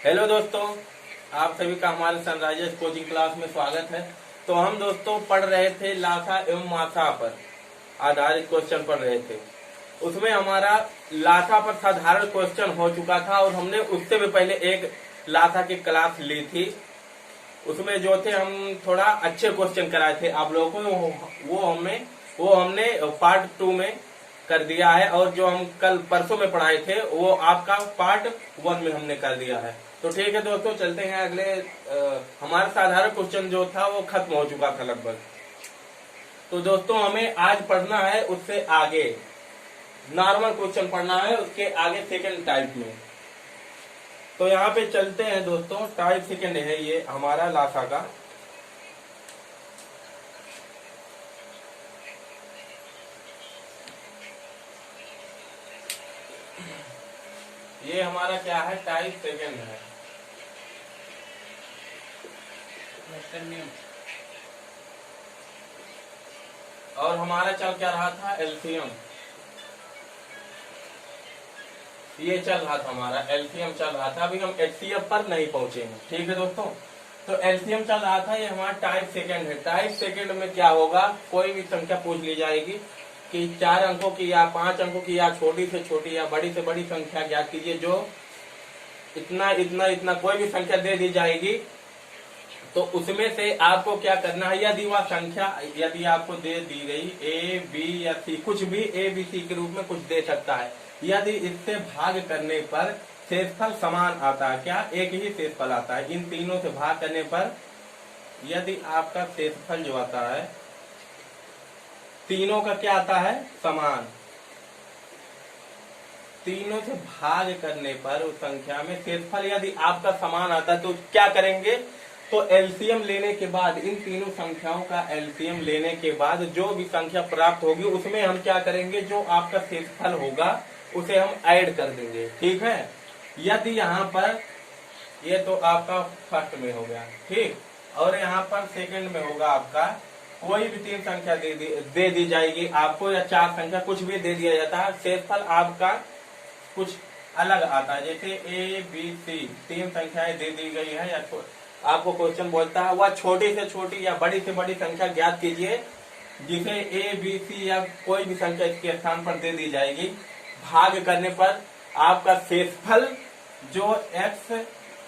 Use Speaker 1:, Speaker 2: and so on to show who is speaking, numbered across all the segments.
Speaker 1: Hello दोस्तों, आप सभी का हमारे सनराइजर्स कोचिंग क्लास में स्वागत है। तो हम दोस्तों पढ़ रहे थे लासा एवं मासा पर आधारित क्वेश्चन पढ़ रहे थे। उसमें हमारा लासा पर साधारण क्वेश्चन हो चुका था और हमने उससे भी पहले एक लासा की क्लास ली थी। उसमें जो थे हम थोड़ा अच्छे क्वेश्चन कराए थे आप लोगों को। वो हमने पार्ट 2 में कर दिया है और जो हम कल परसों में पढ़ाए थे वो आपका पार्ट 1 में हमने कर दिया है। तो ठीक है दोस्तों, चलते हैं अगले। हमारा साधारण क्वेश्चन जो था वो खत्म हो चुका था लगभग। तो दोस्तों हमें आज पढ़ना है उससे आगे, नॉर्मल क्वेश्चन पढ़ना है, उसके आगे सेकंड टाइप में। तो यहाँ पे चलते हैं दोस्तों, टाइप सेकंड है ये हमारा लासा का। ये हमारा क्या है, टाइप सेकंड है। और हमारा चल क्या रहा था, एलसीएम। ये चल रहा था हमारा एलसीएम चल रहा था। अभी हम एचसीएफ पर नहीं पहुंचे हैं, ठीक है दोस्तों। तो एलसीएम चल रहा था, ये हमारा टाइप सेकंड है। टाइप सेकंड में क्या होगा, कोई भी संख्या पूछ ली जाएगी कि 4 अंकों की या 5 अंकों की या छोटी से छोटी या बड़ी से बड़ी संख्या ज्ञात कीजिए। जो इतना इतना इतना कोई भी संख्या दे दी जाएगी तो उसमें से आपको क्या करना है, यदि वह संख्या यदि आपको दे दी गई ए बी या सी, कुछ भी ए बी सी के रूप में कुछ दे सकता है, यदि इससे भाग करने पर शेषफल समान आता है, क्या एक ही शेषफल आता है, इन तीनों से भाग करने पर यदि आपका शेषफल जो आता है तीनों का क्या आता है, समान, तीनों से भाग करने पर उस संख्या में शेषफल यदि आपका समान आता है तो क्या करेंगे, तो एलसीएम लेने के बाद इन तीनों संख्याओं का एलसीएम लेने के बाद जो भी संख्या प्राप्त होगी उसमें हम क्या करेंगे, जो आपका शेषफल होगा उसे हम ऐड कर देंगे, ठीक है। यदि यहाँ पर ये तो आपका फर्स्ट में हो गया, ठीक, और यहाँ पर सेकंड में होगा आपका कोई भी 3 संख्या दे दी जाएगी आपको, या 4 संख्या कुछ भी दे दिया जाता है, शेषफल आपका कुछ अलग आता है। जैसे ए बी सी 3 संख्याएं दे दी गई है, या आपको क्वेश्चन बोलता है वह छोटी से छोटी या बड़ी से बड़ी संख्या ज्ञात कीजिए जिसे ए बी सी या कोई भी संख्या इसके स्थान पर दे दी जाएगी। भाग करने पर आपका शेषफल जो एक्स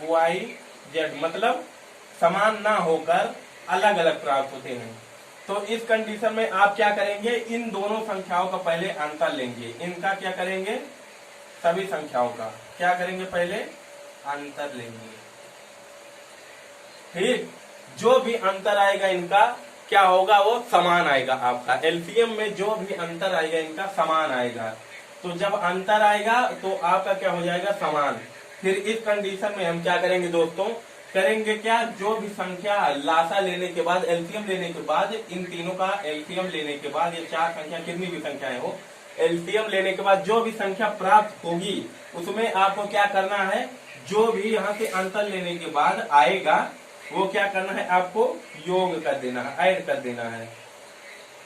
Speaker 1: वाई जेड मतलब समान ना होकर अलग अलग प्राप्त होते हैं। तो इस कंडीशन में आप क्या करेंगे, इन दोनों संख्याओं का पहले अंतर लेंगे। इनका क्या करेंगे, सभी संख्याओं का क्या करेंगे, पहले अंतर लेंगे, ठीक। जो भी अंतर आएगा इनका क्या होगा, वो समान आएगा। आपका एलसीएम में जो भी अंतर आएगा इनका समान आएगा। तो जब अंतर आएगा तो आपका क्या हो जाएगा, समान। फिर इस कंडीशन में हम क्या करेंगे दोस्तों, करेंगे क्या, जो भी संख्या लासा लेने के बाद, एलसीएम लेने के बाद, इन तीनों का एलसीएम लेने के बाद, ये 4 संख्या कितनी भी संख्याएं हो, एलसीएम लेने के बाद जो भी संख्या प्राप्त होगी उसमें आपको क्या करना है, जो भी यहाँ से अंतर लेने के बाद आएगा वो क्या करना है, आपको योग कर देना है, ऐड कर देना है।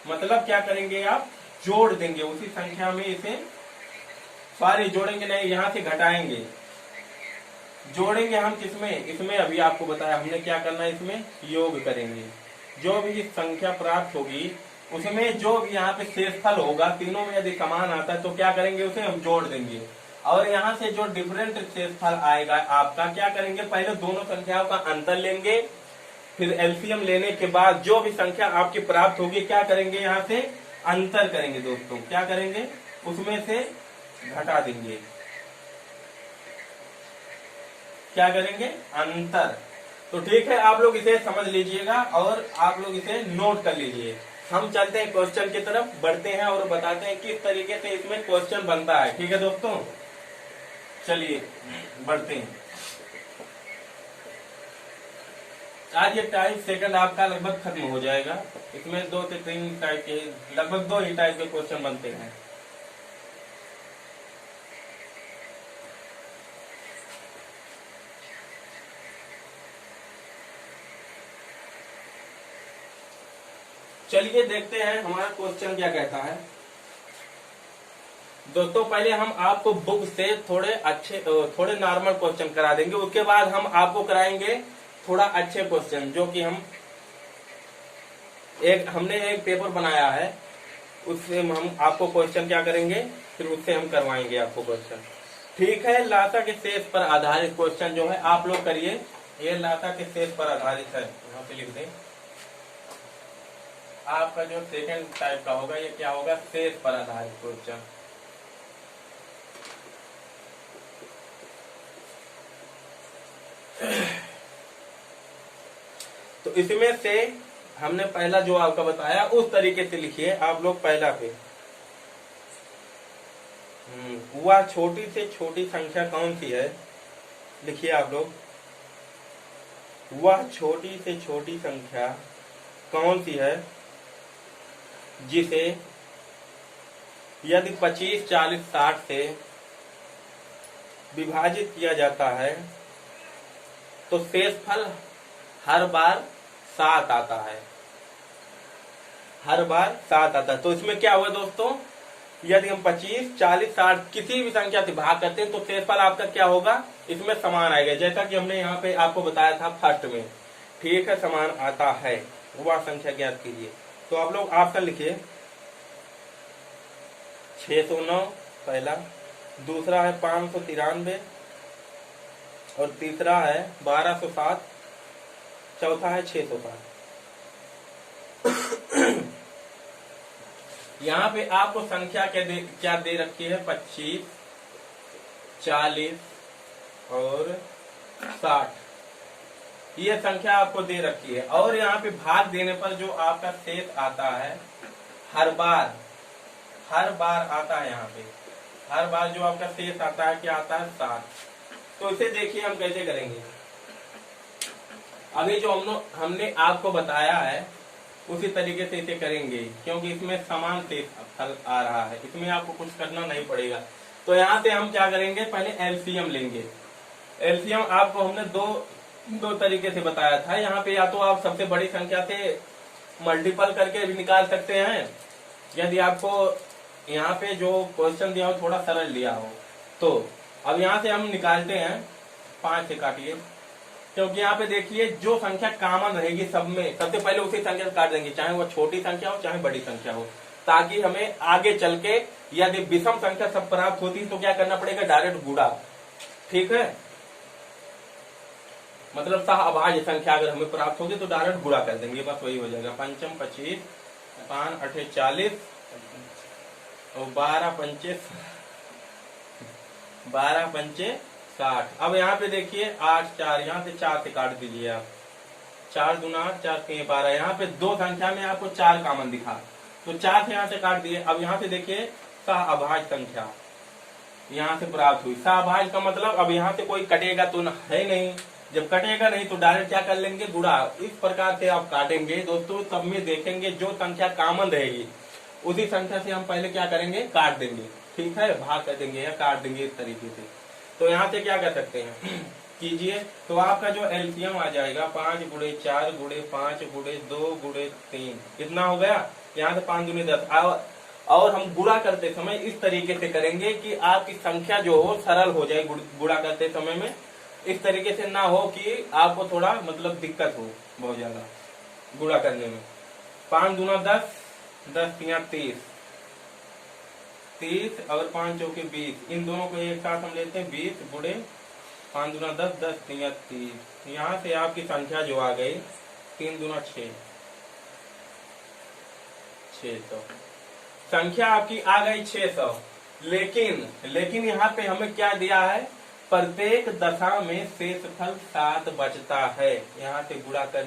Speaker 1: मतलब क्या करेंगे, आप जोड़ देंगे उसी संख्या में, इसे सॉरी जोड़ेंगे नहीं, यहाँ से घटाएंगे। जोड़ेंगे हम किसमें, इसमें अभी आपको बताया हमने क्या करना है, इसमें योग करेंगे। जो भी संख्या प्राप्त होगी उसमें जो भी यहाँ पे शेषफल होगा, तीनों में यदि समान आता है तो क्या करेंगे, उसे हम जोड़ देंगे। और यहाँ से जो डिफरेंट शेषफल आएगा आपका, क्या करेंगे, पहले दोनों संख्याओं का अंतर लेंगे, फिर एलसीएम लेने के बाद जो भी संख्या आपकी प्राप्त होगी क्या करेंगे, यहाँ से अंतर करेंगे दोस्तों, क्या करेंगे, उसमें से घटा देंगे, क्या करेंगे, अंतर। तो ठीक है, आप लोग इसे समझ लीजिएगा और आप लोग इसे नोट कर लीजिए। हम चलते हैं क्वेश्चन की तरफ, बढ़ते हैं और बताते हैं किस तरीके से इसमें क्वेश्चन बनता है, ठीक है दोस्तों। चलिए बढ़ते हैं। आज ये टाइप सेकंड आपका लगभग खत्म हो जाएगा। इसमें 2 से 3 टाइप के, लगभग 2 ही टाइप के क्वेश्चन बनते हैं। चलिए देखते हैं हमारा क्वेश्चन क्या कहता है। दोस्तों पहले हम आपको बुक से थोड़े नॉर्मल क्वेश्चन करा देंगे, उसके बाद हम आपको कराएंगे थोड़ा अच्छे क्वेश्चन, जो कि हमने एक पेपर बनाया है, उससे हम आपको क्वेश्चन क्या करेंगे, फिर उससे हम करवाएंगे आपको क्वेश्चन। ठीक है, लासा के शेष पर आधारित क्वेश्चन जो है आप लोग करिए। ये लासा के शेष पर आधारित है, यहाँ पे लिख दें। आपका जो सेकंड टाइप का होगा, ये क्या होगा, शेष पर आधारित क्वेश्चन। तो इसमें से हमने पहला जो आपका बताया उस तरीके से लिखिए आप लोग। पहला पे वह छोटी से छोटी संख्या कौन सी है, लिखिए आप लोग। वह छोटी से छोटी संख्या कौन सी है जिसे यदि 25, 40, 60 से विभाजित किया जाता है तो शेषफल हर बार 7 आता है, हर बार 7 आता है। तो इसमें क्या हुआ दोस्तों, यदि हम 25, 40, 60 किसी भी संख्या से भाग करते हैं तो शेषफल आपका क्या होगा, इसमें समान आएगा, जैसा कि हमने यहाँ पे आपको बताया था फर्स्ट में। ठीक है, समान आता है, वह संख्या ज्ञात कीजिए। तो आप लोग ऑप्शन लिखिए। 609 पहला, दूसरा है 593 और तीसरा है 1207, चौथा है 607। यहाँ पे आपको संख्या क्या दे रखी है, 25, 40 और 60, ये संख्या आपको दे रखी है। और यहाँ पे भाग देने पर जो आपका शेष आता है हर बार आता है, यहाँ पे हर बार जो आपका शेष आता है क्या आता है, 7। तो इसे देखिए हम कैसे करेंगे। अभी जो हमने आपको बताया है उसी तरीके से इसे करेंगे, क्योंकि इसमें समान शेष फल आ रहा है, इसमें आपको कुछ करना नहीं पड़ेगा। तो यहाँ से हम क्या करेंगे, पहले एलसीएम लेंगे। एलसीएम आपको हमने दो तरीके से बताया था। यहाँ पे या तो आप सबसे बड़ी संख्या से मल्टीपल करके भी निकाल सकते हैं, यदि आपको यहाँ पे जो क्वेश्चन दिया हो थोड़ा सरल लिया हो तो। अब यहाँ से हम निकालते हैं, 5 से काटिए, क्योंकि यहाँ पे देखिए जो संख्या कॉमन रहेगी सब में, सबसे पहले उसी संख्या से काट देंगे, चाहे वो छोटी संख्या हो चाहे बड़ी संख्या हो, ताकि हमें आगे चल के यदि विषम संख्या सब प्राप्त होती है तो क्या करना पड़ेगा, डायरेक्ट गुणा। ठीक है, मतलब सहअभाज्य संख्या अगर हमें प्राप्त होगी तो डायरेक्ट गुणा कर देंगे, बस वही हो जाएगा। 5 × 25, 5 × 8 = 40 और 12 × 5 = 60। अब यहाँ पे देखिए 8, 4, यहाँ से 4 से काट दीजिए आप, 4 दूना 8, 4 3 12। यहाँ पे दो संख्या में आपको 4 कॉमन दिखा, तो 4 से यहाँ से काट दिए। अब यहाँ से देखिए सहअभाज्य संख्या यहाँ से प्राप्त हुई। सहअभाज्य का मतलब अब यहाँ से कोई कटेगा तो है नहीं, जब कटेगा नहीं तो डायरेक्ट क्या कर लेंगे, गुणा। इस प्रकार से आप काटेंगे दोस्तों, तब में देखेंगे जो संख्या कॉमन रहेगी उसी संख्या से हम पहले क्या करेंगे, काट देंगे। ठीक है, भाग कर देंगे या काट देंगे इस तरीके से। तो यहाँ से क्या कर सकते हैं, कीजिए। तो आपका जो एलसीएम आ जाएगा 5 × 4 × 5 × 2 × 3, कितना हो गया, यहाँ से 5 दूनी 10। और हम गुणा करते समय इस तरीके से करेंगे कि आपकी संख्या जो हो सरल हो जाए गुणा करते समय में, इस तरीके से ना हो कि आपको थोड़ा मतलब दिक्कत हो बहुत ज्यादा गुणा करने में। 5 दूना 10, 10 × 30, 30 और 5 चौके 20, इन दोनों को एक साथ हम लेते हैं 20 × 5 दूना 10, 10 × 30। यहाँ से आपकी संख्या जो आ गई 3 दूना 6, 600 संख्या आपकी आ गई 600। लेकिन यहाँ पे हमें क्या दिया है, प्रत्येक दशा में शेषफल 7 बचता है। यहाँ से गुणा कर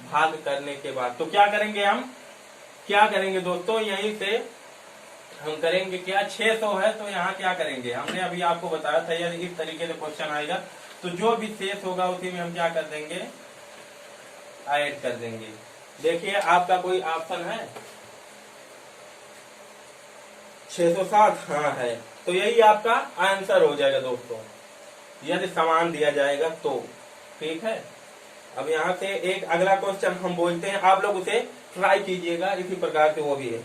Speaker 1: भाग करने के बाद तो क्या करेंगे, हम क्या करेंगे दोस्तों, यहीं से हम करेंगे क्या, 600 है तो यहाँ क्या करेंगे, हमने अभी आपको बताया था यदि इस तरीके से क्वेश्चन आएगा तो जो भी शेष होगा उसी में हम क्या कर देंगे, ऐड कर देंगे। देखिए आपका कोई ऑप्शन है 607, हाँ है, तो यही आपका आंसर हो जाएगा दोस्तों, यदि समान दिया जाएगा तो। ठीक है, अब यहाँ से एक अगला क्वेश्चन हम बोलते हैं, आप लोग उसे ट्राई कीजिएगा, इसी प्रकार से वो भी है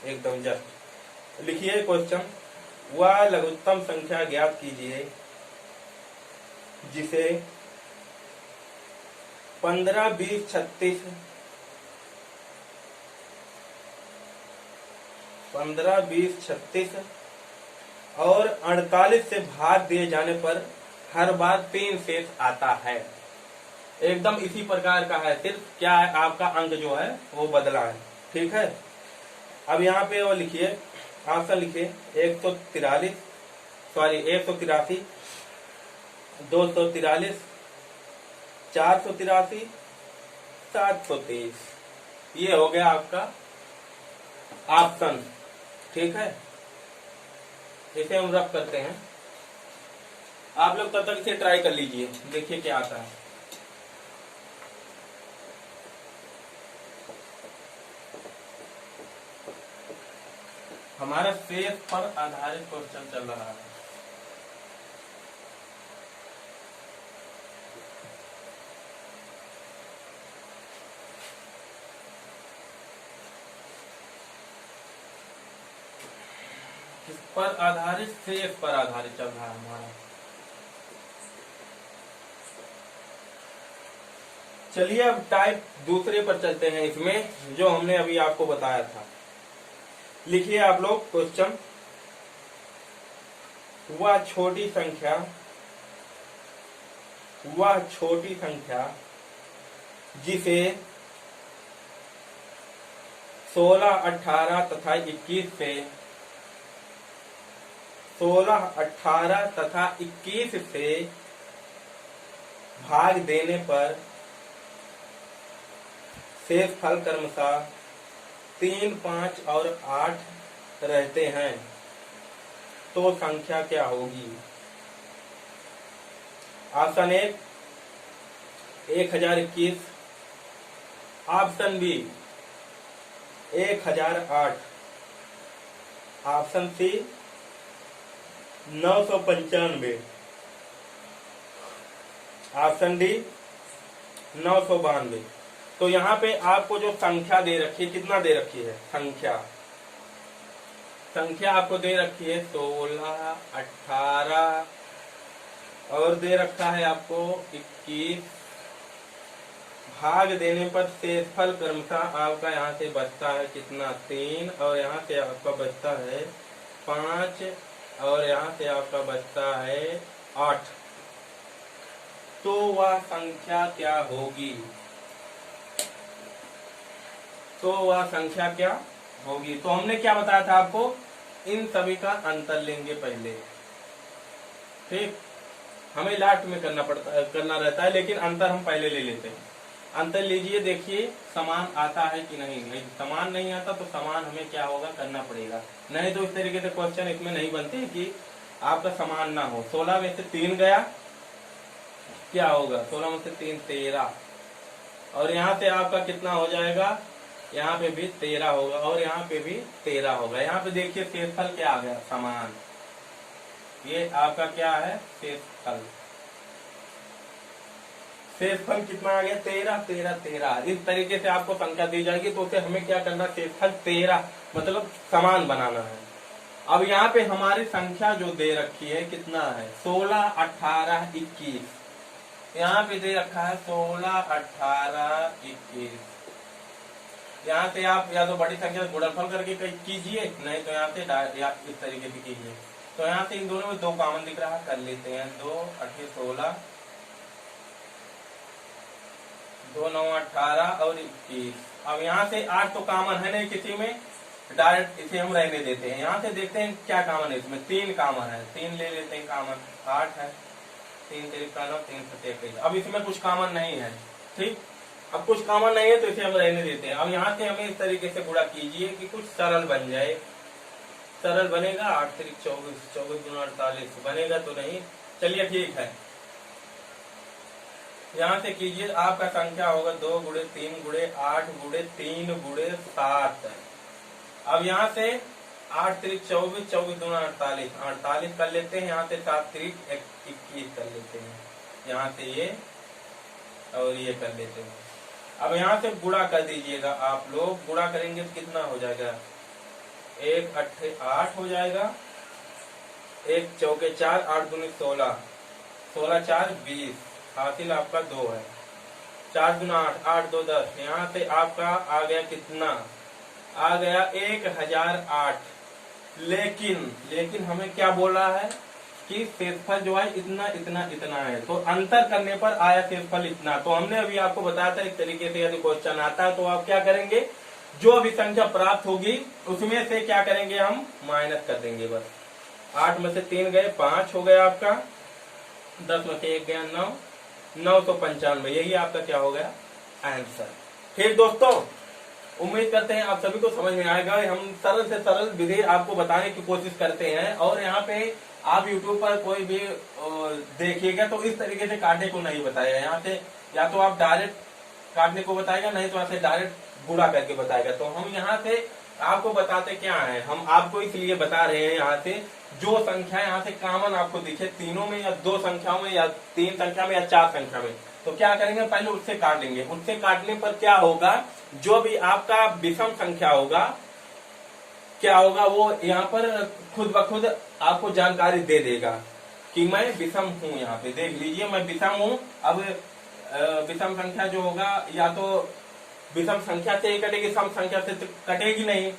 Speaker 1: एकदम जस्ट। लिखिए क्वेश्चन, वह लघुत्तम संख्या ज्ञात कीजिए जिसे 15, 20, 36, 15, 20, 36 और 48 से भाग दिए जाने पर हर बार 3 शेष आता है। एकदम इसी प्रकार का है, सिर्फ क्या है आपका अंक जो है वो बदला है। ठीक है, अब यहाँ पे वो लिखिए, आंसर लिखिए 143, सॉरी 183, 243, 483, 723। ये हो गया आपका ऑप्शन। ठीक है, इसे हम रफ करते हैं। आप लोग तब तक इसे ट्राई कर लीजिए, देखिए क्या आता है। हमारा शेष पर आधारित क्वेश्चन चल रहा है। इस पर आधारित, शेष पर आधारित चल रहा है हमारा। चलिए अब टाइप दूसरे पर चलते हैं, इसमें जो हमने अभी आपको बताया था। लिखिए आप लोग क्वेश्चन, वह छोटी संख्या जिसे 16, 18 तथा 21 से 16, 18 तथा 21 से भाग देने पर शेष फल क्रमशः 3, 5 और 8 रहते हैं, तो संख्या क्या होगी? Option A 1021, option B 1008, option C 995, option D 992। तो यहाँ पे आपको जो संख्या दे रखी है, कितना दे रखी है? संख्या आपको दे रखी है 16, 18 और दे रखा है आपको 21। भाग देने पर शेषफल क्रमशः आपका यहाँ से बचता है कितना? 3 और यहाँ से आपका बचता है 5 और यहाँ से आपका बचता है 8। तो वह संख्या क्या होगी? तो वह संख्या क्या होगी? तो हमने क्या बताया था आपको, इन सभी का अंतर लेंगे पहले। ठीक, हमें लास्ट में करना रहता है, लेकिन अंतर हम पहले ले लेते हैं। अंतर लीजिए, देखिए समान आता है कि नहीं। समान नहीं आता तो समान हमें क्या होगा, करना पड़ेगा। नहीं तो इस तरीके से क्वेश्चन इसमें नहीं बनते कि आपका समान ना हो। 16 में से 3 गया, क्या होगा? 16 में से 3 13 और यहाँ से आपका कितना हो जाएगा? यहाँ पे भी 13 होगा और यहाँ पे भी 13 होगा। यहाँ पे देखिए शेषफल क्या आ गया? समान। ये आपका क्या है? शेषफल। शेषफल कितना आ गया? 13 13 13। इस तरीके से आपको संख्या दी जाएगी तो उसे हमें क्या करना? शेषफल 13 मतलब समान बनाना है। अब यहाँ पे हमारी संख्या जो दे रखी है कितना है? 16, 18, 21। यहाँ पे दे रखा है 16, 18, 21। यहाँ से आप या तो बड़ी संख्या गुणनफल करके कीजिए, नहीं तो यहाँ से इस तरीके से कीजिए। तो यहाँ से इन दोनों में 2 कॉमन दिख रहा है, कर लेते हैं। 2 8 16, 2 9 18 और 21। अब यहाँ से 8 तो कॉमन है नहीं किसी में, डायरेक्ट इसे हम रहने देते हैं। यहाँ से देखते हैं क्या कॉमन है इसमें। 3 कॉमन है, 3 ले लेते हैं कॉमन। 8 है, 3 3 9, 3 7 21। अब इसमें कुछ कॉमन नहीं है। ठीक, अब कुछ कॉमन नहीं है तो इसे हम रहने देते हैं। अब यहाँ से हमें इस तरीके से गुणा कीजिए कि कुछ सरल बन जाए। सरल बनेगा? 8 3 24, 24 गुना 48 बनेगा तो नहीं। चलिए ठीक है, यहाँ से कीजिए। आपका संख्या होगा 2 गुणे 3 गुणे 8 गुणे 3 गुणे 7। अब यहाँ से 8 3 24, 24 गुना 48, 48 कर लेते हैं। यहाँ से 7 3 21 कर लेते हैं। यहाँ से ये और ये कर लेते हैं। अब यहाँ से गुणा कर दीजिएगा आप लोग। गुणा करेंगे तो कितना हो जाएगा? 1 8 8 हो जाएगा एक चौके 4, 8 दूनी 16, 16 4 20, हासिल आपका 2 है। 4 दूना 8, 8 2 10, यहाँ से आपका आ गया कितना, आ गया 1008। लेकिन हमें क्या बोल रहा है कि शेषफल जो है इतना इतना इतना है, तो अंतर करने पर आया शेषफल इतना। तो हमने अभी आपको बताया था इस तरीके से यदि क्वेश्चन आता है तो आप क्या करेंगे, जो भी संख्या प्राप्त होगी उसमें से क्या करेंगे, हम माइनस कर देंगे बस। 8 में से 3 गए 5 हो गया आपका, 10 में से 1 गया 9, 995, यही आपका क्या हो गया आंसर। ठीक दोस्तों, उम्मीद करते हैं आप सभी को समझ में आएगा। हम सरल से सरल विधि आपको बताने की कोशिश करते हैं, और यहाँ पे आप YouTube पर कोई भी देखिएगा तो इस तरीके से काटने को नहीं बताएगा। यहाँ से या तो आप डायरेक्ट काटने को बताएगा, नहीं तो ऐसे डायरेक्ट गुणा करके बताएगा। तो हम यहाँ से आपको बताते क्या है, हम आपको इसलिए बता रहे हैं यहाँ से जो संख्या यहाँ से कॉमन आपको दिखे, तीनों में या 2 संख्याओं में या 3 संख्या में या 4 संख्या में, तो क्या करेंगे, पहले उससे काट लेंगे। उससे काटने पर क्या होगा, जो भी आपका विषम संख्या होगा क्या होगा, वो यहाँ पर खुद ब खुद आपको जानकारी दे देगा कि मैं विषम हूँ। यहाँ पे देख लीजिए मैं विषम हूँ। अब विषम संख्या जो होगा या तो विषम संख्या से ही कटेगी, सम संख्या से तो कटेगी नहीं।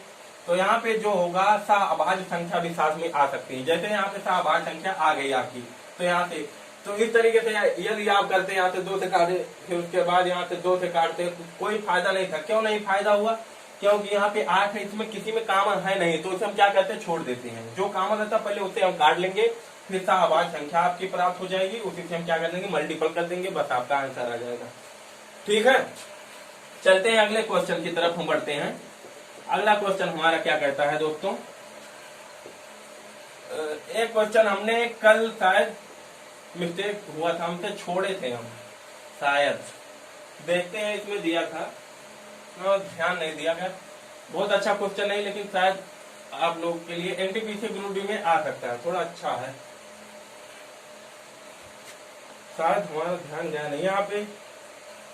Speaker 1: तो यहाँ पे जो होगा सहअभाज्य संख्या भी साथ में आ सकती है। जैसे यहाँ पे सहअभाज्य संख्या आ गई आपकी, तो यहाँ से तो इस तरीके से यदि आप करते हैं यहाँ से 2 से काटे, फिर उसके बाद यहाँ से 2 से काटते, कोई फायदा नहीं था। क्यों नहीं फायदा हुआ, क्योंकि यहाँ पे 8 है, इसमें किसी में कॉमन है नहीं, तो उसे हम क्या करते हैं, छोड़ देते हैं। जो कॉमन रहता पहले उसे हम काट लेंगे, फिर सहअभाज्य संख्या आपकी प्राप्त हो जाएगी, उसी से हम क्या कर देंगे, मल्टीपल कर देंगे, बस आपका आंसर आ जाएगा। ठीक है, चलते हैं अगले क्वेश्चन की तरफ हम बढ़ते हैं। अगला क्वेश्चन हमारा क्या कहता है दोस्तों, एक क्वेश्चन हमने कल शायद मिस्टेक हुआ था, हमसे छोड़े थे हम शायद, देखते हैं इसमें दिया था, ध्यान नहीं दिया गया। बहुत अच्छा क्वेश्चन नहीं, लेकिन शायद आप लोग के लिए एनटीपीसी ग्रुप डी में आ सकता है, थोड़ा अच्छा है, शायद हमारा ध्यान गया नहीं यहाँ पे।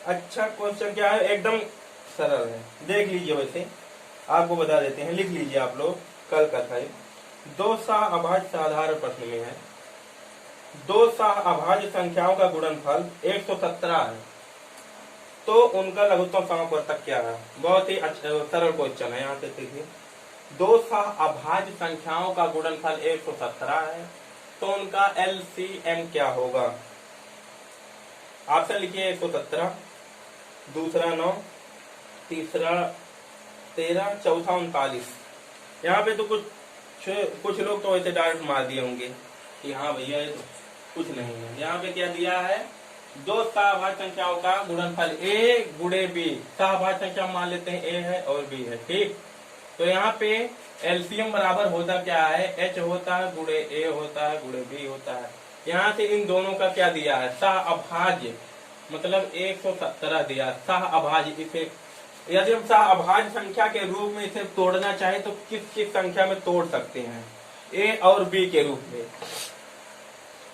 Speaker 1: अच्छा क्वेश्चन क्या है, एकदम सरल है, देख लीजिए। वैसे आपको बता देते हैं, लिख लीजिए आप लोग, कल का था। 2 सहअभाज्य साधारण प्रश्न में है, 2 सहअभाज्य संख्याओं का गुणनफल 117 है, तो उनका लघुत्तम समापवर्तक क्या है। बहुत ही सरल क्वेश्चन है। यहाँ से देखिए, 2 सहअभाज्य संख्याओं का गुणनफल 117 है, तो उनका LCM क्या होगा। ऑप्शन लिखिए, 117, दूसरा 9, तीसरा 13, चौथा 39। यहाँ पे तो कुछ लोग तो ऐसे डायरेक्ट मार दिए होंगे कि हाँ भैया ये तो कुछ नहीं है। यहाँ पे क्या दिया है, 2 सहअभाज्य संख्याओं का गुणनफल A गुणे B, सहअभाज्य संख्या मान लेते हैं A है और B है। ठीक, तो यहाँ पे LCM बराबर होता क्या है, H होता है गुणे A होता है गुणे B होता है। यहाँ से इन दोनों का क्या दिया है, सहअभाज्य, मतलब 117 दिया सहअभाज्य। इसे यदि हम सहअभाज्य संख्या के रूप में इसे तोड़ना चाहे तो किस संख्या में तोड़ सकते हैं, A और B के रूप में,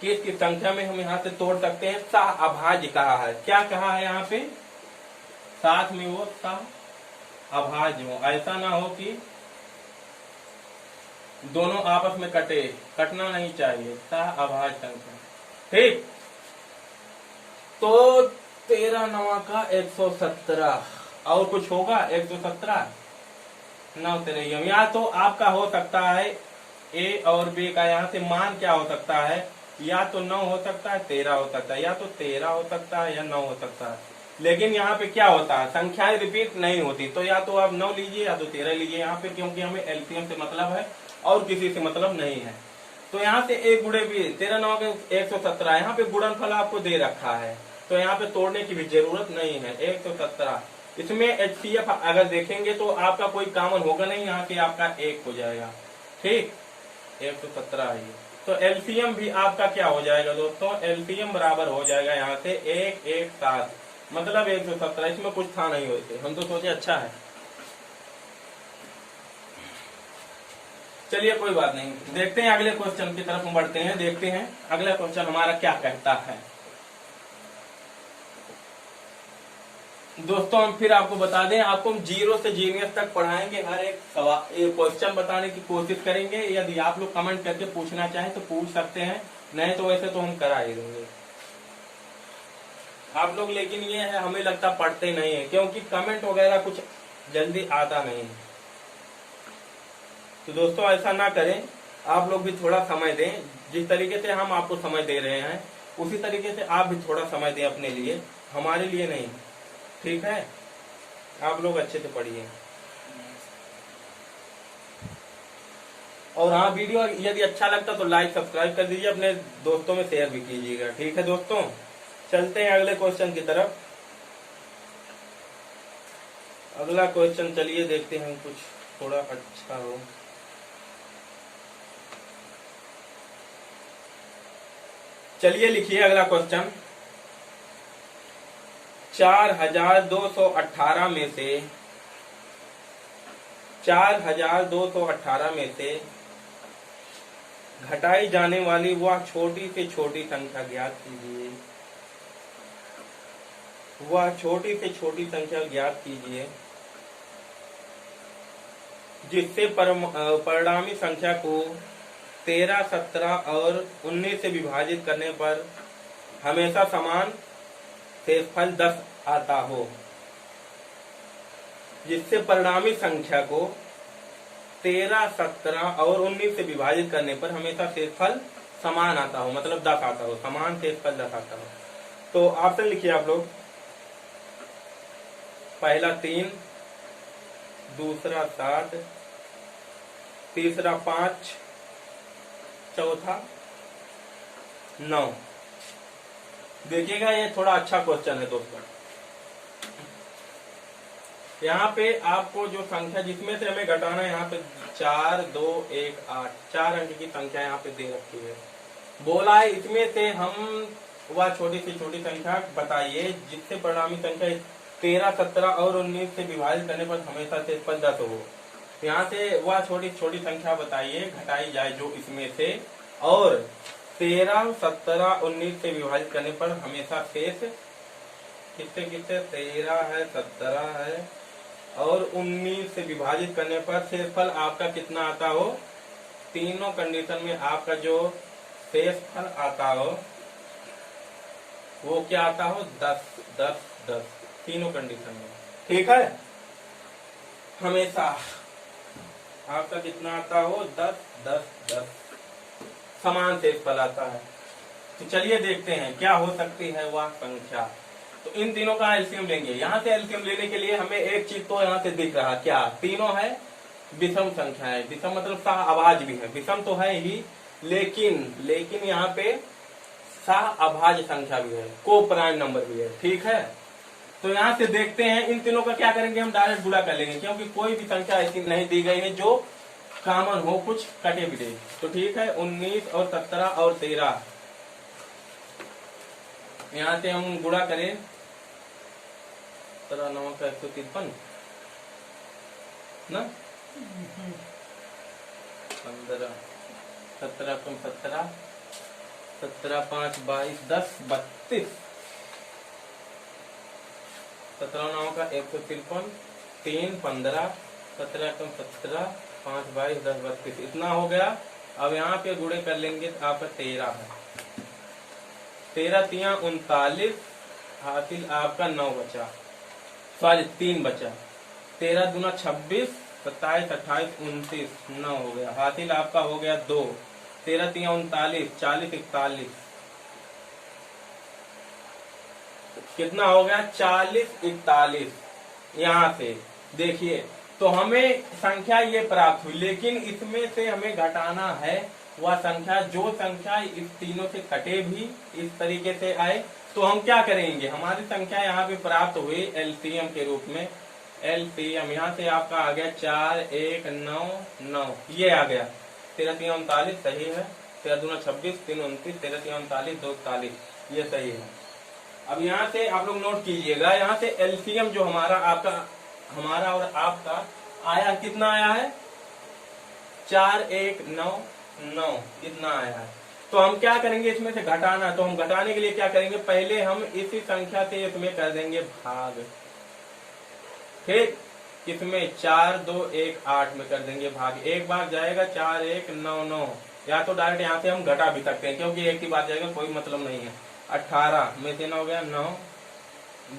Speaker 1: किस संख्या में हम यहाँ से तोड़ सकते हैं। सहअभाज्य कहा है, क्या कहा है यहाँ पे, साथ में वो सहअभाज्य हो, ऐसा ना हो कि दोनों आपस में कटे, कटना नहीं चाहिए, सहअभाज्य संख्या। ठीक, तो 13 9 का 117 और कुछ होगा 117 9 13। या तो आपका हो सकता है A और B का यहाँ से मान क्या हो सकता है, या तो 9 हो सकता है, 13 हो सकता है, या तो 13 हो सकता है या 9 हो सकता है। लेकिन यहाँ पे क्या होता है, संख्याएं रिपीट नहीं होती, तो या तो आप 9 लीजिए या तो 13 लीजिए यहाँ पे, क्योंकि हमें LCM से मतलब है और किसी से मतलब नहीं है। तो यहाँ से A गुणे B, 13 9 के 117, यहाँ पे गुणनफल आपको दे रखा है, तो यहाँ पे तोड़ने की भी जरूरत नहीं है। 117 इसमें HCF अगर देखेंगे तो आपका कोई कॉमन होगा नहीं, यहाँ से आपका 1 हो जाएगा। ठीक, 117 है, तो LCM भी आपका क्या हो जाएगा दोस्तों, LCM बराबर हो जाएगा यहाँ से 117, मतलब 117। इसमें कुछ था नहीं वैसे, हम तो सोचे अच्छा है, चलिए कोई बात नहीं। देखते हैं अगले क्वेश्चन की तरफ बढ़ते हैं, देखते हैं अगला क्वेश्चन हमारा क्या कहता है। दोस्तों हम फिर आपको बता दें, आपको हम जीरो से जीनियस तक पढ़ाएंगे, हर एक सवाल एक क्वेश्चन बताने की कोशिश करेंगे। यदि आप लोग कमेंट करके पूछना चाहें तो पूछ सकते हैं, नहीं तो वैसे तो हम करा ही देंगे आप लोग। लेकिन ये है, हमें लगता पढ़ते नहीं है, क्योंकि कमेंट वगैरह कुछ जल्दी आता नहीं है। तो दोस्तों ऐसा ना करें, आप लोग भी थोड़ा समय दें। जिस तरीके से हम आपको समय दे रहे हैं उसी तरीके से आप भी थोड़ा समय दें अपने लिए, हमारे लिए नहीं। ठीक है, आप लोग अच्छे से पढ़िए। और हाँ, वीडियो यदि अच्छा लगता तो लाइक सब्सक्राइब कर दीजिए, अपने दोस्तों में शेयर भी कीजिएगा। ठीक है दोस्तों, चलते हैं अगले क्वेश्चन की तरफ। अगला क्वेश्चन चलिए देखते हैं, कुछ थोड़ा अच्छा हो। चलिए लिखिए अगला क्वेश्चन। 4218 में से 4218 में से घटाई जाने वाली वह छोटी से छोटी संख्या ज्ञात कीजिए। वह छोटी से छोटी संख्या ज्ञात कीजिए जिससे परिणामी संख्या को 13, 17 और 19 से विभाजित करने पर हमेशा समान शेषफल 10 आता हो। जिससे परिणामी संख्या को 13, 17 और 19 से विभाजित करने पर हमेशा शेषफल समान आता हो, मतलब 10 आता हो, समान शेषफल 10 आता हो। तो ऑप्शन लिखिए आप लोग। पहला 3, दूसरा 7, तीसरा 5, चौथा 9। देखिएगा ये थोड़ा अच्छा क्वेश्चन है दोस्तों। यहाँ पे आपको जो संख्या जिसमें से हमें घटाना है, यहाँ पे 4, 2, 1, 8 4 अंक की संख्या यहाँ पे दे रखी है। बोला है इसमें से हम वह छोटी से छोटी संख्या बताइए जिससे परिणामी संख्या 13, 17 और 19 से विभाजित करने पर हमेशा शेषफल 10 हो। यहाँ से वह छोटी छोटी संख्या बताइए घटाई जाए जो इसमें से, और 13, 17, 19 से विभाजित करने पर हमेशा शेष कितने 13 है, 17 है और 19 से विभाजित करने पर शेषफल आपका कितना आता हो। तीनों कंडीशन में आपका जो शेषफल आता हो वो क्या आता हो, 10, 10, 10 तीनों कंडीशन में। ठीक है, हमेशा आपका कितना आता हो, 10, 10, 10 समान शेषफल आता है। तो चलिए देखते हैं क्या हो सकती है वह संख्या। तो इन तीनों का एलसीएम लेंगे। यहाँ से एलसीएम लेने के लिए हमें एक चीज तो यहाँ से दिख रहा, क्या तीनों है विषम संख्या है। विषम मतलब सह अभाज्य भी है, विषम तो है ही, लेकिन यहाँ पे सह अभाज्य संख्या भी है, को प्राइम नंबर भी है। ठीक है, तो यहाँ से देखते हैं इन तीनों का क्या करेंगे, हम डायरेक्ट गुणा कर लेंगे, क्योंकि कोई भी संख्या ऐसी नहीं दी गई है जो कॉमन हो, कुछ कटे भी दे। तो ठीक है, 19 और 17 और 13 यहाँ से हम गुणा करें, 17 9 का 153 ना, 15, 17 कम 17, 17 5 22 10 32, 17 9 का 153, 3 15, 17 कम 17, 5 22 10 32 इतना हो गया। अब यहाँ पे गुणे कर लेंगे तो आपका 13 है, 13 3 39, हासिल आपका 9 बचा, सॉरी 3 बचा, 13 दूना 26, 27 28 29 9 हो गया, हासिल आपका हो गया 2, 13 3 39, 40 41 कितना हो गया, 40 41। यहाँ से देखिए तो हमें संख्या ये प्राप्त हुई, लेकिन इसमें से हमें घटाना है वह संख्या जो संख्या इस तीनों से कटे भी इस तरीके से आए। तो हम क्या करेंगे, हमारी संख्या यहाँ पे प्राप्त हुई एलसीएम के रूप में। एलसीएम यहाँ से आपका आ गया 4 1 9 9, ये आ गया 13 3 39 सही है, 13 दूना 26 3 29, 13 3 39 2 41 ये सही है। अब यहाँ से आप लोग नोट कीजिएगा, यहाँ से एलसीएम जो हमारा और आपका आया कितना आया है, 4 1 9 9 इतना आया है। तो हम क्या करेंगे, इसमें से घटाना, तो हम घटाने के लिए क्या करेंगे, पहले हम इसी संख्या से इसमें कर देंगे भाग। ठीक, इसमें 4 2 1 8 में कर देंगे भाग, एक बार जाएगा 4 1 9 9, या तो डायरेक्ट यहाँ से हम घटा भी सकते हैं क्योंकि एक ही बार जाएगा, कोई मतलब नहीं है। 18 में से 9 गया 9,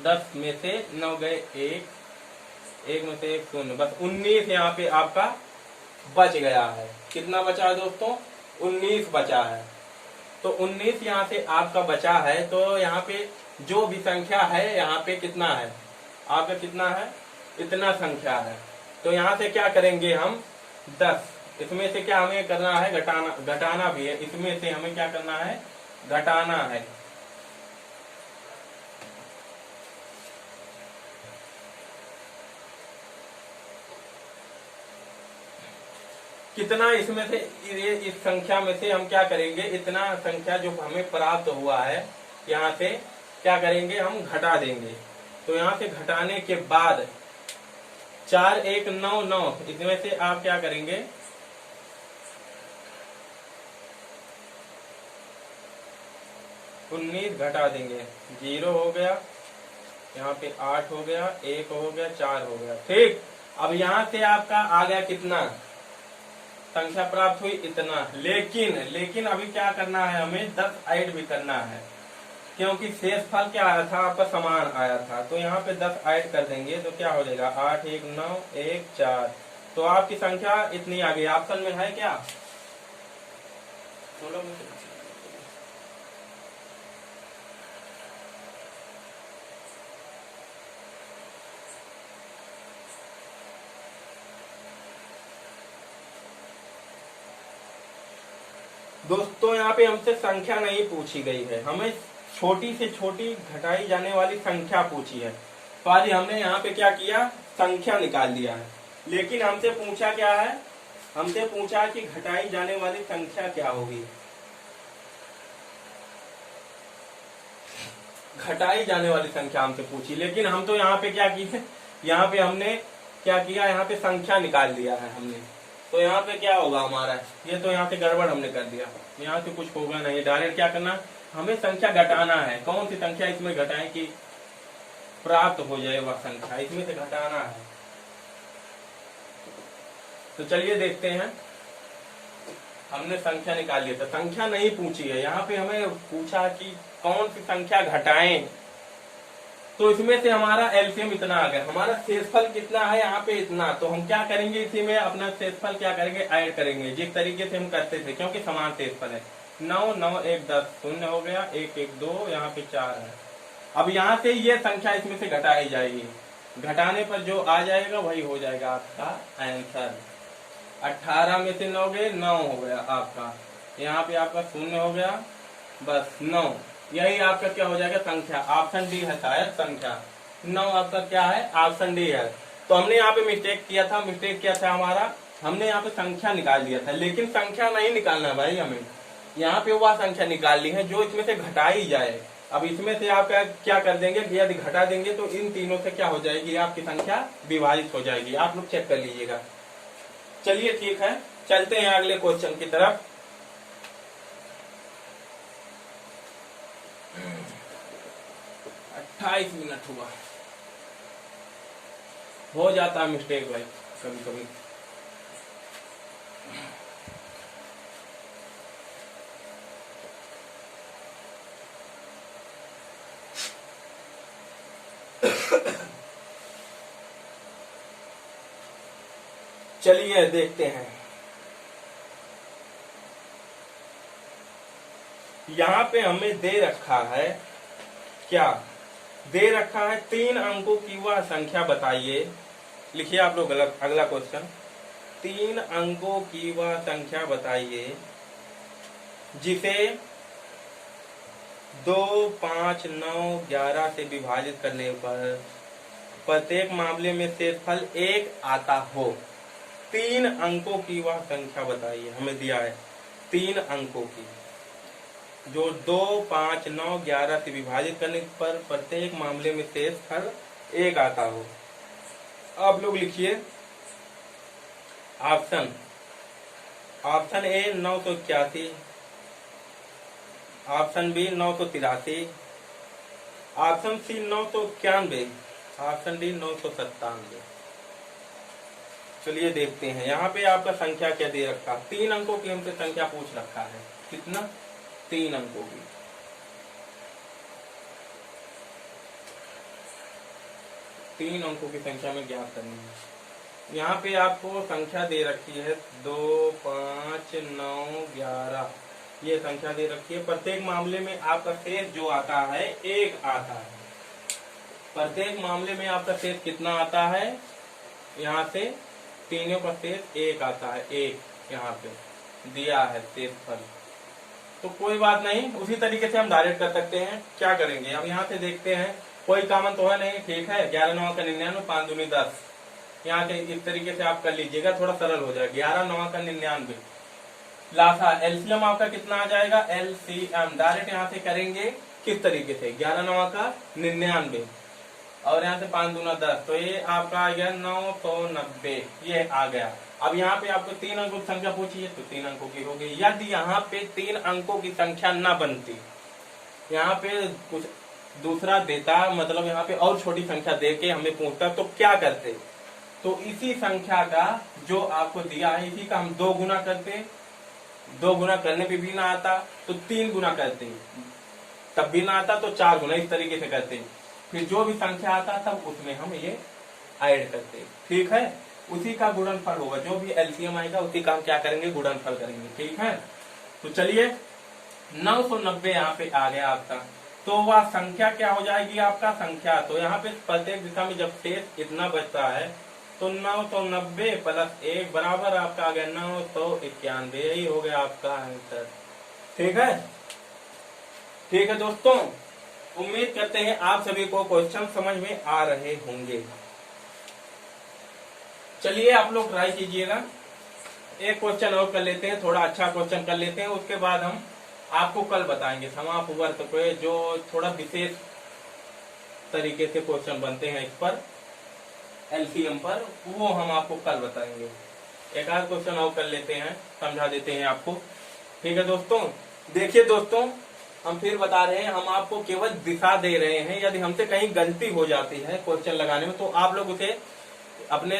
Speaker 1: 10 में से 9 गए 1, 1 में से 1 0, बस 19 यहाँ पे आपका बच गया है। कितना बचा है दोस्तों? 19 बचा है। तो 19 यहाँ से आपका बचा है, तो यहाँ पे जो भी संख्या है यहाँ पे कितना है आपका, कितना है? इतना संख्या है। तो यहाँ से क्या करेंगे हम? 10, इसमें से क्या हमें करना है? घटाना भी है, इसमें से हमें क्या करना है? घटाना है। कितना इसमें से, इस संख्या में से हम क्या करेंगे? इतना संख्या जो हमें प्राप्त हुआ है यहाँ से क्या करेंगे? हम घटा देंगे। तो यहाँ से घटाने के बाद 4 1 9 9, इसमें से आप क्या करेंगे? 19 घटा देंगे, 0 हो गया, यहाँ पे 8 हो गया, 1 हो गया, 4 हो गया। ठीक, अब यहाँ से आपका आ गया कितना? संख्या प्राप्त हुई इतना। लेकिन अभी क्या करना है? हमें 10 ऐड भी करना है, क्योंकि शेषफल क्या आया था आपका? समान आया था। तो यहाँ पे 10 ऐड कर देंगे तो क्या हो जाएगा? 8 1 9 1 4। तो आपकी संख्या इतनी आ गई। ऑप्शन में है क्या? दोस्तों यहाँ पे हमसे संख्या नहीं पूछी गई है, हमें छोटी से छोटी घटाई जाने वाली संख्या पूछी है। तो आज हमने यहाँ पे क्या किया? संख्या निकाल दिया है। लेकिन हमसे पूछा क्या है? हमसे पूछा कि घटाई जाने वाली संख्या क्या होगी। घटाई जाने वाली संख्या हमसे पूछी, लेकिन हम तो यहाँ पे क्या किए? यहाँ पे हमने क्या किया? यहाँ पे संख्या निकाल दिया है हमने। तो यहाँ पे क्या होगा हमारा? ये तो यहाँ से गड़बड़ हमने कर दिया, यहाँ से कुछ होगा नहीं। डायरेक्ट क्या करना? हमें संख्या घटाना है। कौन सी संख्या इसमें घटाएं कि प्राप्त हो जाए वह संख्या? इसमें से घटाना है। तो चलिए देखते हैं। हमने संख्या निकाल लिया था, संख्या नहीं पूछी है। यहाँ पे हमें पूछा कि कौन सी संख्या घटाएं, तो इसमें से हमारा एलसीएम इतना आ गया। हमारा शेषफल कितना है? यहाँ पे इतना। तो हम क्या करेंगे? इसी में अपना शेषफल क्या करेंगे? ऐड करेंगे, जिस तरीके से हम करते थे, क्योंकि समान शेषफल है। 9 9 1 10, 0 हो गया, 1 1 2, यहाँ पे 4 है। अब यहाँ से ये संख्या इसमें से घटाई जाएगी। घटाने पर जो आ जाएगा वही हो जाएगा आपका आंसर। 18 में से 9 गए, 9 हो गया आपका। यहाँ पे आपका 0 हो गया, बस 9। यही आपका क्या हो जाएगा? संख्या। ऑप्शन डी है शायद संख्या। 9 आपका क्या है? ऑप्शन डी है। तो हमने यहाँ पे मिस्टेक किया था हमारा, हमने यहाँ पे संख्या निकाल दिया था, लेकिन संख्या नहीं निकालना भाई हमें। यहाँ पे वह संख्या निकालनी है जो इसमें से घटाई जाए। अब इसमें से आप क्या कर देंगे? यदि घटा देंगे तो इन तीनों से क्या हो जाएगी? आपकी संख्या विभाजित हो जाएगी। आप लोग चेक कर लीजिएगा। चलिए ठीक है, चलते हैं अगले क्वेश्चन की तरफ। अट्ठाईस मिनट हुआ, हो जाता है मिस्टेक भाई कभी कभी। चलिए देखते हैं। यहाँ पे हमें दे रखा है, क्या दे रखा है? 3 अंकों की वह संख्या बताइए। लिखिए आप लोग अगला क्वेश्चन। 3 अंकों की वह संख्या बताइए जिसे 2 5 9 11 से विभाजित करने पर प्रत्येक मामले में शेषफल 1 आता हो। 3 अंकों की वह संख्या बताइए। हमें दिया है 3 अंकों की, जो 2 5 9 11 से विभाजित करने पर प्रत्येक मामले में शेषफल 1 आता हो। आप लोग लिखिए option. Option A 981, option B 983, option C 991, option D 997। चलिए देखते हैं यहाँ पे आपका संख्या क्या दे रखा, 3 अंकों की हमसे संख्या पूछ रखा है। कितना? 3 अंकों की। तीन अंकों की संख्या में ज्ञात करनी है। यहाँ पे आपको संख्या दे रखी है 2, 5, 9, 11, ये संख्या दे रखी है। प्रत्येक मामले में आपका शेष जो आता है 1 आता है। प्रत्येक मामले में आपका शेष कितना आता है? यहाँ से तीनों का शेष 1 आता है। 1 यहाँ पे दिया है शेषफल। तो कोई बात नहीं, उसी तरीके से हम डायरेक्ट कर सकते हैं। क्या करेंगे अब यहाँ से देखते हैं, कोई कॉमन तो है नहीं, ठीक है। 11 9 का 99, 5 दूनी 10। यहाँ से इस तरीके से आप कर लीजिएगा, थोड़ा सरल हो जाएगा। 11 9 का 99 लासा एलसीएम आपका कितना आ जाएगा? एलसीएम डायरेक्ट यहाँ से करेंगे किस तरीके से? 11 9 का 99 और यहाँ से 5 दूना 10, तो ये आपका आ गया 990, ये आ गया। अब यहाँ पे आपको 3 अंकों की संख्या पूछी है तो 3 अंकों की होगी। यदि यहाँ पे 3 अंकों की संख्या न बनती, यहाँ पे कुछ दूसरा देता, मतलब यहाँ पे और छोटी संख्या दे के हमें पूछता, तो क्या करते? तो इसी संख्या का जो आपको दिया है इसी का हम 2 गुना करते। 2 गुना करने पे भी ना आता तो 3 गुना करते, तब भी ना आता तो 4 गुना, इस तरीके से करते। फिर जो भी संख्या आता तब उसमें हम ये ऐड करते, ठीक है। उसी का गुणनफल होगा, जो भी एलसीएम आएगा उसी का हम क्या करेंगे? गुणनफल करेंगे, ठीक है। तो चलिए 990 यहाँ पे आ गया आपका, तो वह संख्या क्या हो जाएगी? आपका संख्या, तो यहाँ पे प्रत्येक दिशा में जब शेष इतना बचता है तो 990 प्लस 1 बराबर आपका आ गया 991। यही हो गया आपका आंसर, ठीक है। ठीक है दोस्तों, उम्मीद करते हैं आप सभी को क्वेश्चन समझ में आ रहे होंगे। चलिए आप लोग ट्राई कीजिएगा। एक क्वेश्चन और कर लेते हैं, थोड़ा अच्छा क्वेश्चन कर लेते हैं, उसके बाद हम आपको कल बताएंगे समापवर्त पे जो थोड़ा विशेष तरीके से क्वेश्चन बनते हैं इस पर एलसीएम पर, वो हम आपको कल बताएंगे। एक आध क्वेश्चन और कर लेते हैं, समझा देते हैं आपको, ठीक है दोस्तों। देखिए दोस्तों, हम फिर बता रहे हैं, हम आपको केवल दिशा दे रहे हैं। यदि हमसे कहीं गलती हो जाती है क्वेश्चन लगाने में तो आप लोग उसे अपने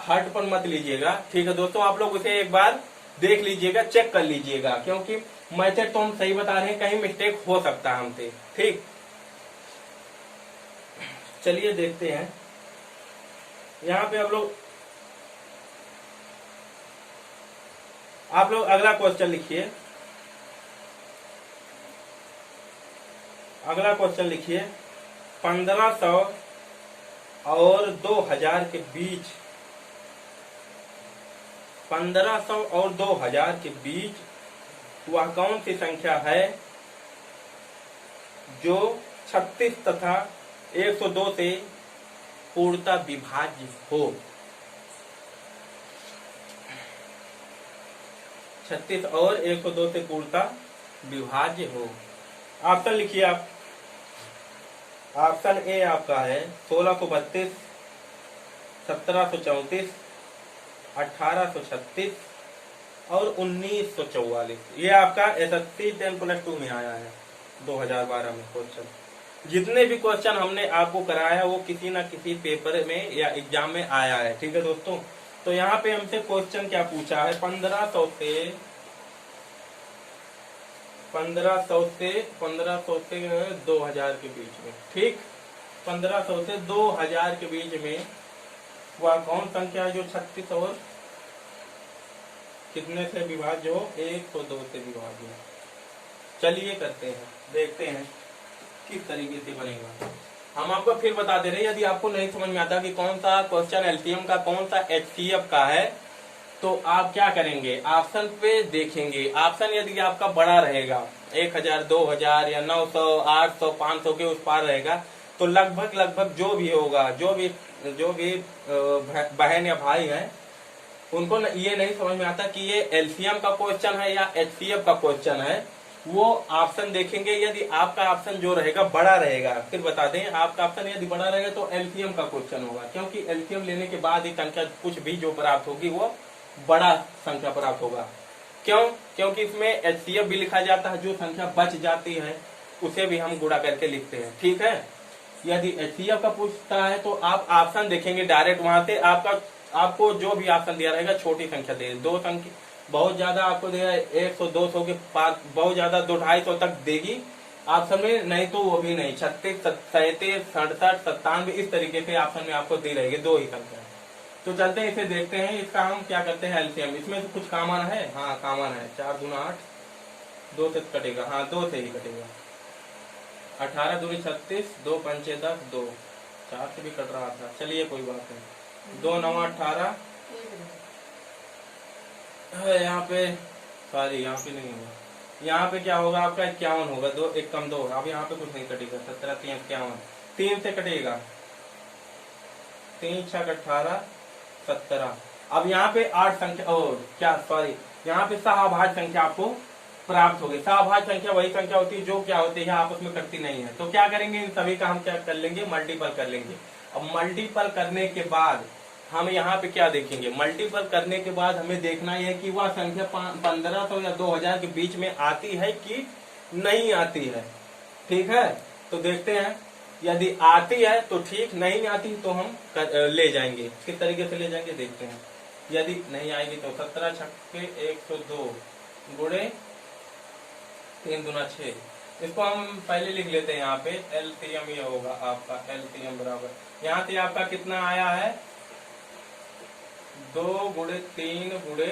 Speaker 1: हर्ट पर मत लीजिएगा, ठीक है दोस्तों। आप लोग उसे एक बार देख लीजिएगा, चेक कर लीजिएगा, क्योंकि मेथड तो हम सही बता रहे हैं, कहीं मिस्टेक हो सकता है हमसे, ठीक। चलिए देखते हैं यहाँ पे आप लोग अगला क्वेश्चन लिखिए। अगला क्वेश्चन लिखिए, 1500 और 2000 के बीच, 1500 और 2000 के बीच वह कौन सी संख्या है जो 36 तथा 102 से पूर्णतः विभाज्य हो? 36 और 102 से पूर्णतः विभाज्य हो। ऑप्शन लिखिए आप। ऑप्शन ए आपका है 1632, 1734, 1836 और 1944। ये आपका SSC 10+2 में आया है 2012 में क्वेश्चन। जितने भी क्वेश्चन हमने आपको कराया है वो किसी ना किसी पेपर में या एग्जाम में आया है, ठीक है दोस्तों। तो यहाँ पे हमसे क्वेश्चन क्या पूछा है? 1500 से 2000 के बीच में, ठीक। 1500 से 2000 के बीच में वह कौन संख्या है जो 36 और कितने से विभाज्य हो? 102 से विभाज्य हो। चलिए करते हैं, देखते हैं किस तरीके से बनेगा। हम आपको फिर बता दे रहे हैं, यदि आपको नहीं समझ में आता कि कौन सा क्वेश्चन एलसीएम का, कौन सा एचसीएफ का है, तो आप क्या करेंगे? ऑप्शन पे देखेंगे। ऑप्शन यदि आपका बड़ा रहेगा, 1000, 2000 या 900, 800, 500 के उस पार रहेगा, तो लगभग जो भी होगा, जो भी बहन या भाई हैं, उनको ये नहीं समझ में आता कि ये एलसीएम का क्वेश्चन है या एचसीएफ का क्वेश्चन है। वो ऑप्शन देखेंगे, यदि आपका ऑप्शन जो रहेगा बड़ा रहेगा, फिर बता दें, आपका ऑप्शन यदि बड़ा रहेगा तो एलसीएम का क्वेश्चन होगा, क्योंकि एलसीएम लेने के बाद ही संख्या कुछ भी जो प्राप्त होगी वो बड़ा संख्या प्राप्त होगा। क्यों? क्योंकि इसमें एचसीएफ भी लिखा जाता है, जो संख्या बच जाती है उसे भी हम गुणा करके लिखते हैं, ठीक है। यदि HCF का पूछता है तो आप ऑप्शन देखेंगे डायरेक्ट, वहां से आपको जो भी ऑप्शन दिया रहेगा छोटी संख्या दे, दो संख्या बहुत ज्यादा आपको देगा 100 200 के पास, बहुत ज्यादा 200-250 तक देगी ऑप्शन में, नहीं तो वो भी नहीं। 36 37 67 97 इस तरीके से ऑप्शन में आपको दी रहेगी, दो ही संख्या। तो चलते हैं इसे देखते हैं, इसका हम क्या करते हैं एलसीएम। इसमें से कुछ कॉमन है, हाँ कॉमन है, 4 दूना 8, 2 से कटेगा, हाँ 2 से ही कटेगा। 18 दूनी 36, 2 पंचे 10, 2 4 से भी कट रहा था, चलिए कोई बात नहीं। 2 9 18, यहाँ पे सॉरी यहाँ पे नहीं होगा, यहाँ पे क्या होगा आपका 51 होगा, 2 1 कम 2, अब यहाँ पे कुछ नहीं कटेगा। 17 3 51, 3 से कटेगा, 3 6 18 17। अब यहाँ पे 8 संख्या और क्या सॉरी यहाँ पे सहभाज्य संख्या आपको प्राप्त होगी। सहभाज्य संख्या वही संख्या होती है जो क्या होती है आपस में कटती नहीं है। तो क्या करेंगे, इन सभी का हम क्या कर लेंगे, मल्टीपल कर लेंगे। अब मल्टीपल करने के बाद हम यहाँ पे क्या देखेंगे, मल्टीपल करने के बाद हमें देखना है कि वह संख्या 1500 या 2000 के बीच में आती है कि नहीं आती है। ठीक है, तो देखते हैं, यदि आती है तो ठीक, नहीं आती तो हम ले जाएंगे। किस तरीके से ले जाएंगे देखते हैं। यदि नहीं आएगी तो 17 छक्के 102 गुणे 3 दूना 6, इसको हम पहले लिख लेते हैं। यहाँ पे एलसीएम ये होगा आपका, एलसीएम बराबर यहाँ से आपका कितना आया है, 2 गुणे 3 गुणे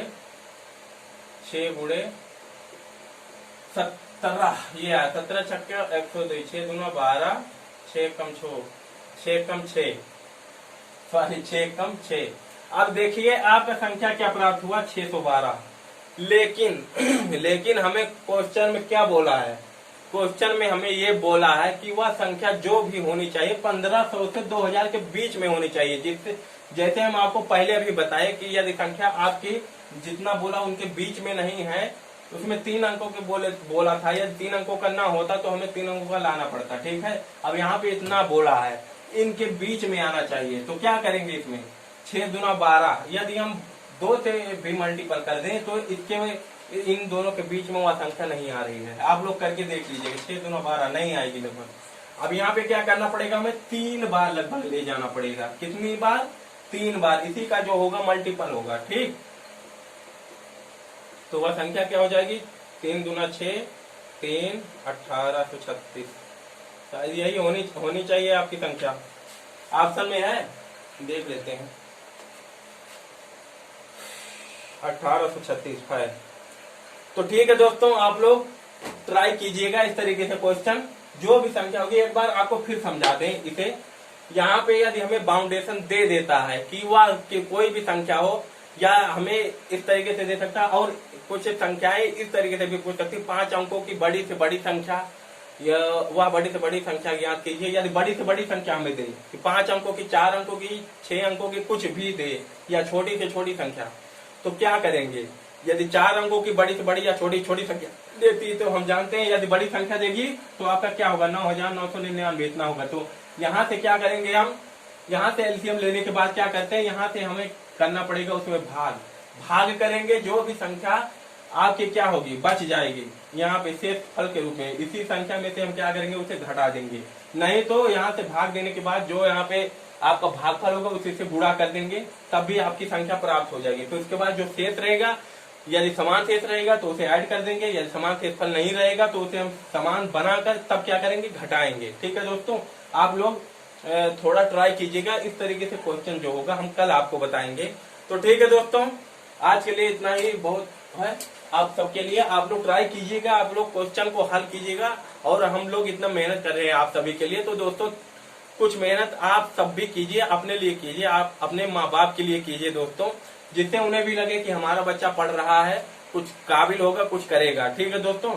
Speaker 1: 6 गुणे 17, ये आया 17 छक्के 102, 6 दूना 12, 6 कम 6, 6 कम 6 सॉरी 6 कम 6। अब देखिए आपका संख्या क्या प्राप्त हुआ, 612। लेकिन हमें क्वेश्चन में क्या बोला है, क्वेश्चन में हमें ये बोला है कि वह संख्या जो भी होनी चाहिए 1500 से 2000 के बीच में होनी चाहिए। जिससे जैसे हम आपको पहले अभी बताए कि यदि संख्या आपकी जितना बोला उनके बीच में नहीं है, उसमें 3 अंकों के बोला था, यदि 3 अंकों का ना होता तो हमें 3 अंकों का लाना पड़ता। ठीक है, अब यहाँ पे इतना बोला है, इनके बीच में आना चाहिए। तो क्या करेंगे, इसमें 6 दूना 12, यदि हम 2 से भी मल्टीपल कर दें तो इसके इन दोनों के बीच में वह संख्या नहीं आ रही है। आप लोग करके देख लीजिएगा, 6 दूना 12 नहीं आएगी लगभग। अब यहाँ पे क्या करना पड़ेगा, हमें 3 बार लगभग ले जाना पड़ेगा। कितनी बार, 3 बार, इसी का जो होगा मल्टीपल होगा। ठीक, तो वह संख्या क्या हो जाएगी, 3 दूना 6, 3 1836। शायद यही होनी चाहिए आपकी संख्या, ऑप्शन में है, देख लेते हैं। 1836 है। तो ठीक है दोस्तों, आप लोग ट्राई कीजिएगा इस तरीके से क्वेश्चन, जो भी संख्या होगी एक बार आपको फिर समझा दें इसे। यहाँ पे यदि हमें बाउंडेशन दे देता है कि वह कि कोई भी संख्या हो, या हमें इस तरीके से दे सकता है, और कुछ संख्याएं इस तरीके से भी पूछ सकती, 5 अंकों की बड़ी से बड़ी संख्या, या वह बड़ी से बड़ी संख्या याद कीजिए। यदि बड़ी से बड़ी संख्या हमें दे कि 5 अंकों की, 4 अंकों की, 6 अंकों की, कुछ भी दे, या छोटी से छोटी संख्या, तो क्या करेंगे। यदि 4 अंकों की बड़ी से बड़ी या छोटी छोटी संख्या देती तो हम जानते हैं यदि बड़ी संख्या देगी तो आपका क्या होगा, 9999 इतना होगा। तो यहाँ से क्या करेंगे, हम यहाँ से एलसीएम लेने के बाद क्या करते हैं, यहाँ से हमें करना पड़ेगा उसमें भाग करेंगे। जो भी संख्या आपकी क्या होगी, बच जाएगी, यहाँ पे शेष फल के रूप में इसी संख्या में से हम क्या करेंगे, उसे घटा देंगे। नहीं तो यहाँ से भाग देने के बाद जो यहाँ पे आपका भागफल होगा उसी से गुणा कर देंगे, तब भी आपकी संख्या प्राप्त हो जाएगी। तो इसके बाद जो शेष रहेगा, यदि समान शेष रहेगा तो उसे ऐड कर देंगे, यदि समान शेषफल नहीं रहेगा तो उसे हम समान बनाकर तब क्या करेंगे, घटाएंगे। ठीक है दोस्तों, आप लोग थोड़ा ट्राई कीजिएगा, इस तरीके से क्वेश्चन जो होगा हम कल आपको बताएंगे। तो ठीक है दोस्तों, आज के लिए इतना ही बहुत है आप सबके लिए। आप लोग ट्राई कीजिएगा, आप लोग क्वेश्चन को हल कीजिएगा, और हम लोग इतना मेहनत कर रहे हैं आप सभी के लिए। तो दोस्तों कुछ मेहनत आप सब भी कीजिए, अपने लिए कीजिए, आप अपने माँ बाप के लिए कीजिए दोस्तों, जिससे उन्हें भी लगे कि हमारा बच्चा पढ़ रहा है, कुछ काबिल होगा, कुछ करेगा। ठीक है दोस्तों,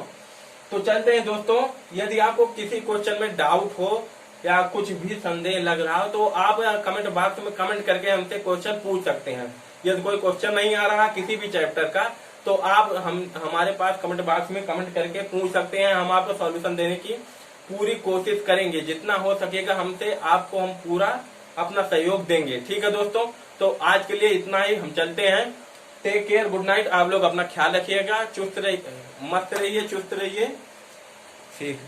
Speaker 1: तो चलते हैं दोस्तों। यदि आपको किसी क्वेश्चन में डाउट हो या कुछ भी संदेह लग रहा हो तो आप कमेंट बॉक्स में कमेंट करके हमसे क्वेश्चन पूछ सकते हैं। यदि कोई क्वेश्चन नहीं आ रहा किसी भी चैप्टर का तो आप हमारे पास कमेंट बॉक्स में कमेंट करके पूछ सकते हैं। हम आपको सॉल्यूशन देने की पूरी कोशिश करेंगे, जितना हो सकेगा हमसे आपको हम पूरा अपना सहयोग देंगे। ठीक है दोस्तों, तो आज के लिए इतना ही, हम चलते हैं। Take care, good night. आप लोग अपना ख्याल रखिएगा, चुस्त रहिए, मस्त रहिए, चुस्त रहिए। ठीक।